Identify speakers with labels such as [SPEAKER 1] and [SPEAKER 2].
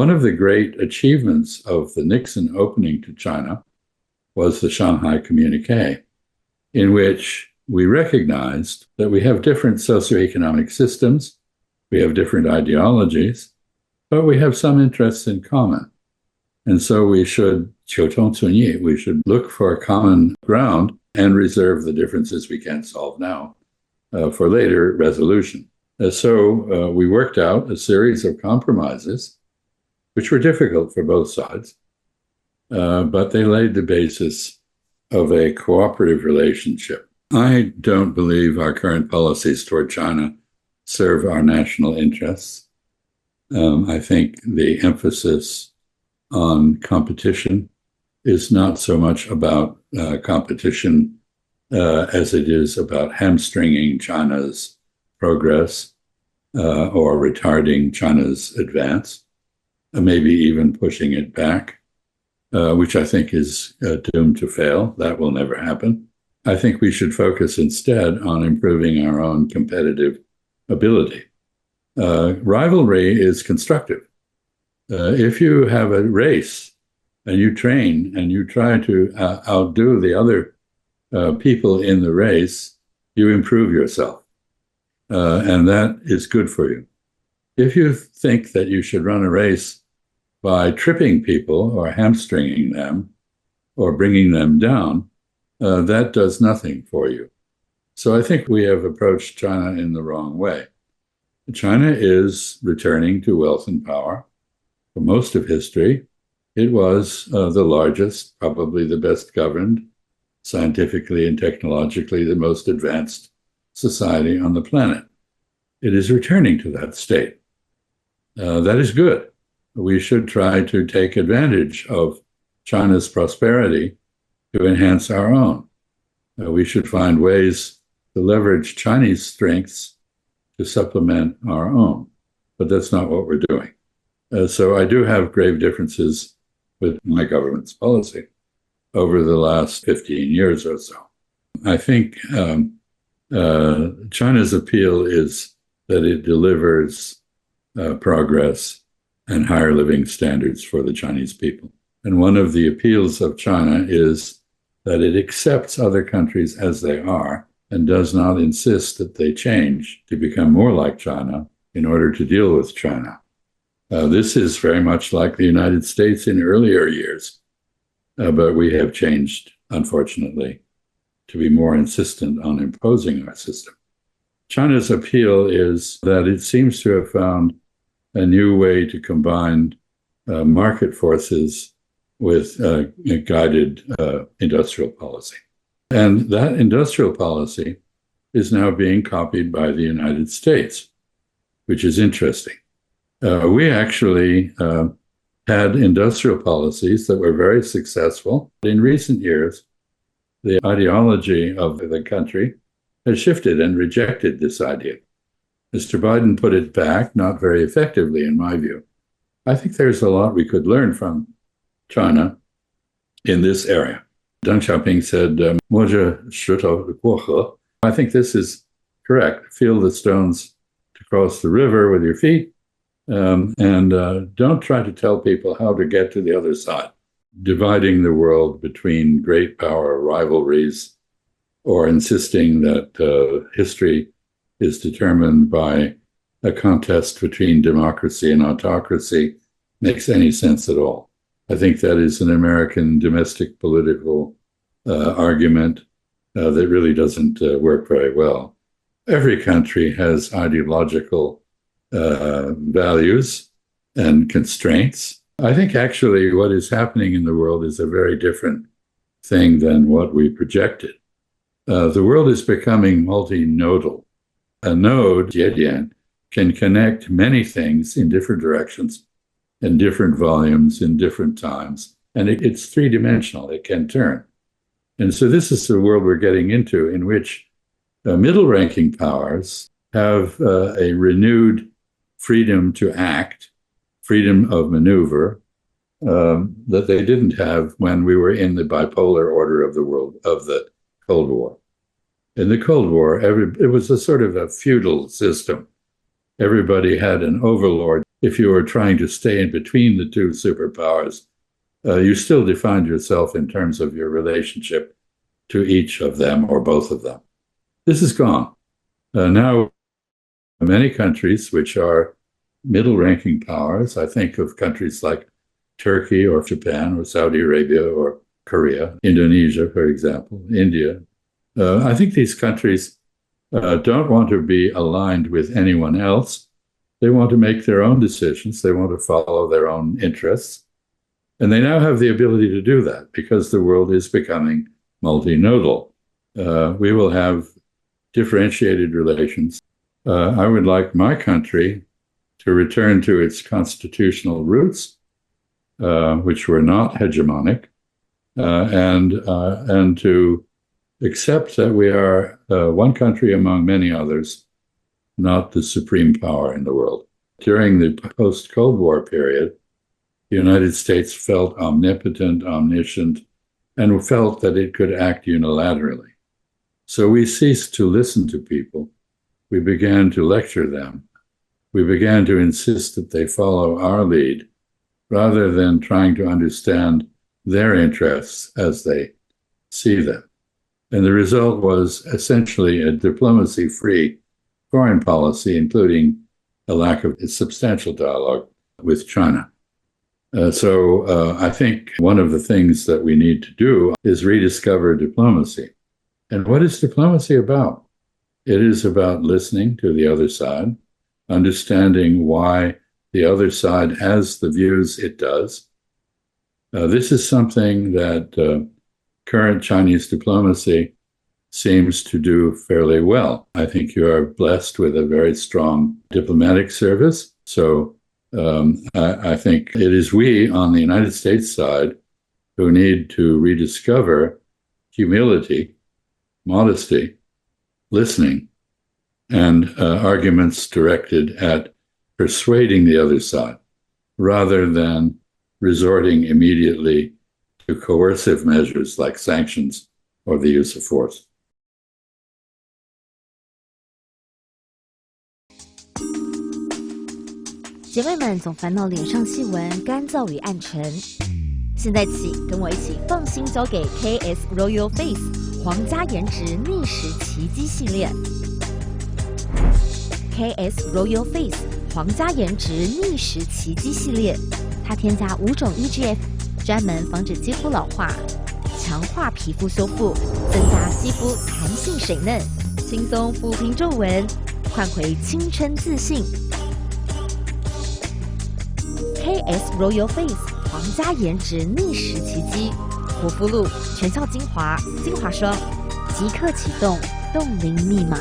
[SPEAKER 1] One of the great achievements of the Nixon opening to China was the Shanghai Communique, in which we recognized that we have different socioeconomic systems, we have different ideologies, but we have some interests in common. And so we should look for common ground and reserve the differences we can't solve now for later resolution. So we worked out a series of compromises, which were difficult for both sides, but they laid the basis of a cooperative relationship. I don't believe our current policies toward China serve our national interests. I think the emphasis on competition is not so much about competition as it is about hamstringing China's progress or retarding China's advance, maybe even pushing it back, which I think is doomed to fail. That will never happen. I think we should focus instead on improving our own competitive ability. Rivalry is constructive. If you have a race and you train and you try to outdo the other people in the race, you improve yourself. And that is good for you. If you think that you should run a race by tripping people or hamstringing them or bringing them down, that does nothing for you. So I think we have approached China in the wrong way. China is returning to wealth and power. For most of history, it was the largest, probably the best governed, scientifically and technologically the most advanced society on the planet. It is returning to that state. That is good. We should try to take advantage of China's prosperity to enhance our own. We should find ways to leverage Chinese strengths to supplement our own, but that's not what we're doing. So I do have grave differences with my government's policy over the last 15 years or so. I think China's appeal is that it delivers progress and higher living standards for the Chinese people. And one of the appeals of China is that it accepts other countries as they are and does not insist that they change to become more like China in order to deal with China. This is very much like the United States in earlier years, but we have changed, unfortunately, to be more insistent on imposing our system. China's appeal is that it seems to have found a new way to combine market forces with guided industrial policy. And that industrial policy is now being copied by the United States, which is interesting. We actually had industrial policies that were very successful. In recent years, the ideology of the country has shifted and rejected this idea. Mr. Biden put it back, not very effectively, in my view. I think there's a lot we could learn from China in this area. Deng Xiaoping said, 摸着石头过河. I think this is correct. Feel the stones to cross the river with your feet, and don't try to tell people how to get to the other side. Dividing the world between great power rivalries or insisting that history is determined by a contest between democracy and autocracy makes any sense at all. I think that is an American domestic political argument that really doesn't work very well. Every country has ideological values and constraints. I think actually what is happening in the world is a very different thing than what we projected. The world is becoming multinodal. A node, 节点, can connect many things in different directions, in different volumes, in different times. And it's three-dimensional. It can turn. And so this is the world we're getting into, in which middle-ranking powers have a renewed freedom to act, freedom of maneuver, that they didn't have when we were in the bipolar order of the world, of the Cold War. In the Cold War, it was a sort of a feudal system. Everybody had an overlord. if you were trying to stay in between the two superpowers, you still defined yourself in terms of your relationship to each of them or both of them. This is gone. Now, many countries which are middle-ranking powers, I think of countries like Turkey or Japan or Saudi Arabia or Korea, Indonesia, for example, India. I think these countries don't want to be aligned with anyone else. They want to make their own decisions. They want to follow their own interests. And they now have the ability to do that because the world is becoming multinodal. We will have differentiated relations. I would like my country to return to its constitutional roots, which were not hegemonic, and to accept that we are one country among many others, not the supreme power in the world. During the post-Cold War period, the United States felt omnipotent, omniscient, and felt that it could act unilaterally. So we ceased to listen to people. We began to lecture them. We began to insist that they follow our lead rather than trying to understand their interests as they see them. And the result was essentially a diplomacy-free foreign policy, including a lack of substantial dialogue with China. So I think one of the things that we need to do is rediscover diplomacy. And what is diplomacy about? It is about listening to the other side, understanding why the other side has the views it does. This is something that current Chinese diplomacy seems to do fairly well. I think you are blessed with a very strong diplomatic service. So I think it is we on the United States side who need to rediscover humility, modesty, listening, and arguments directed at persuading the other side rather than resorting immediately to coercive measures like sanctions or the use of force.
[SPEAKER 2] 姐妹们总烦恼脸上细纹、干燥与暗沉，现在起跟我一起放心交给 KS Royal Face 皇家颜值逆时奇迹系列。KS Royal Face 皇家颜值逆时奇迹系列，它添加5种 EGF， 专门防止肌肤老化，强化皮肤修复，增加肌肤弹性水嫩，轻松抚平皱纹，换回青春自信。KS Royal Face 皇家颜值逆时奇迹，活肤露、全效精华、精华霜，即刻启动冻龄密码。